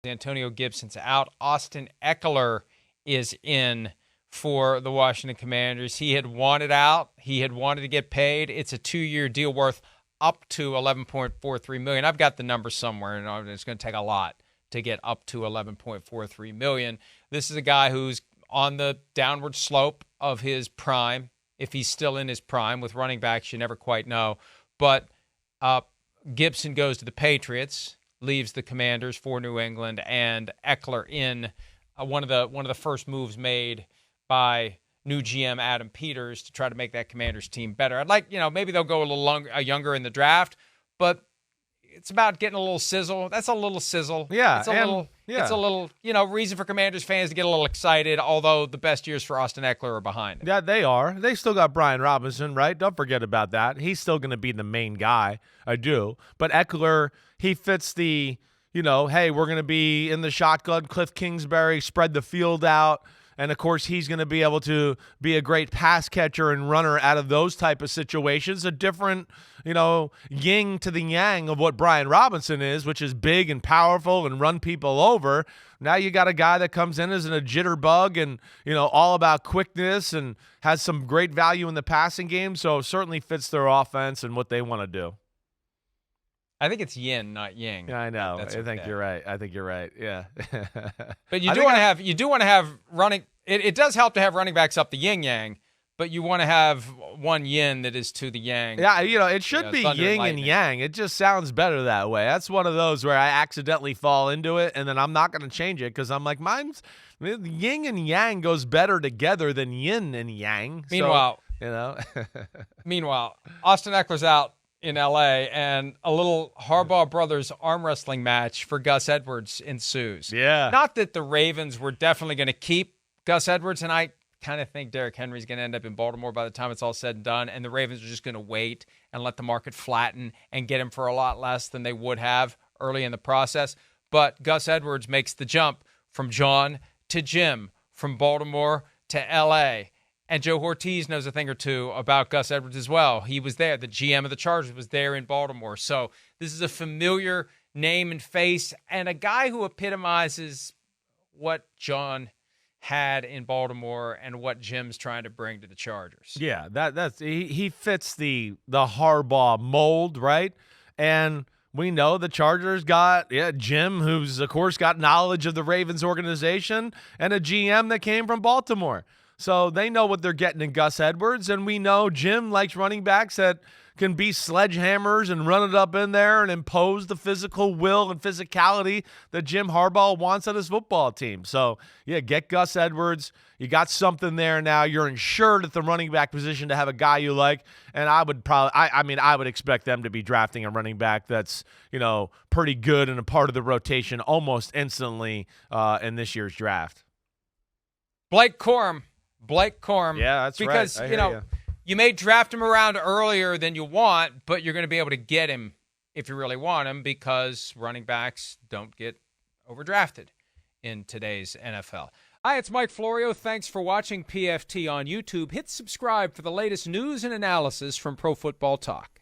Antonio Gibson's out. Austin Ekeler is in for the Washington Commanders. He had wanted out. He had wanted to get paid. It's a 2-year deal worth up to $11.43 million. I've got the number somewhere, and it's going to take a lot to get up to $11.43 million. This is a guy who's on the downward slope of his prime, if he's still in his prime. With running backs, you never quite know. But Gibson goes to the Patriots, leaves the Commanders for New England, and Ekeler in one of the first moves made by new GM Adam Peters to try to make that Commanders team better. I'd like, maybe they'll go a little younger in the draft, but it's about getting a little sizzle. That's a little sizzle. Yeah. It's a little, reason for Commanders fans to get a little excited, although the best years for Austin Ekeler are behind him. Yeah, they are. They still got Brian Robinson, right? Don't forget about that. He's still going to be the main guy. I do. But Ekeler, he fits the, hey, we're going to be in the shotgun, Cliff Kingsbury, spread the field out. And, of course, he's going to be able to be a great pass catcher and runner out of those type of situations. A different, yin to the yang of what Brian Robinson is, which is big and powerful and run people over. Now you got a guy that comes in as a jitterbug and, all about quickness and has some great value in the passing game. So certainly fits their offense and what they want to do. I think it's yin, not yang. Yeah, I know. I think you're right. Yeah. But you do want to have running. It does help to have running backs up the yin yang, but you want to have one yin that is to the yang. Yeah, it should be yin and yang. It just sounds better that way. That's one of those where I accidentally fall into it, and then I'm not going to change it because I'm like, yin and yang goes better together than yin and yang. Meanwhile, Austin Ekeler's out in L.A., and a little Harbaugh brothers arm wrestling match for Gus Edwards ensues. Yeah. Not that the Ravens were definitely going to keep Gus Edwards, and I kind of think Derrick Henry's going to end up in Baltimore by the time it's all said and done, and the Ravens are just going to wait and let the market flatten and get him for a lot less than they would have early in the process. But Gus Edwards makes the jump from John to Jim, from Baltimore to L.A., and Joe Ortiz knows a thing or two about Gus Edwards as well. He was there. The GM of the Chargers was there in Baltimore. So this is a familiar name and face, and a guy who epitomizes what John had in Baltimore and what Jim's trying to bring to the Chargers. Yeah, that's he fits the Harbaugh mold, right? And we know the Chargers got Jim, who's of course got knowledge of the Ravens organization, and a GM that came from Baltimore. So they know what they're getting in Gus Edwards, and we know Jim likes running backs that can be sledgehammers and run it up in there and impose the physical will and physicality that Jim Harbaugh wants on his football team. So, yeah, get Gus Edwards. You got something there now. You're insured at the running back position to have a guy you like, and I would expect them to be drafting a running back that's, pretty good and a part of the rotation almost instantly in this year's draft. Blake Corum. Yeah, that's because, right. Because, you may draft him around earlier than you want, but you're going to be able to get him if you really want him because running backs don't get overdrafted in today's NFL. Hi, it's Mike Florio. Thanks for watching PFT on YouTube. Hit subscribe for the latest news and analysis from Pro Football Talk.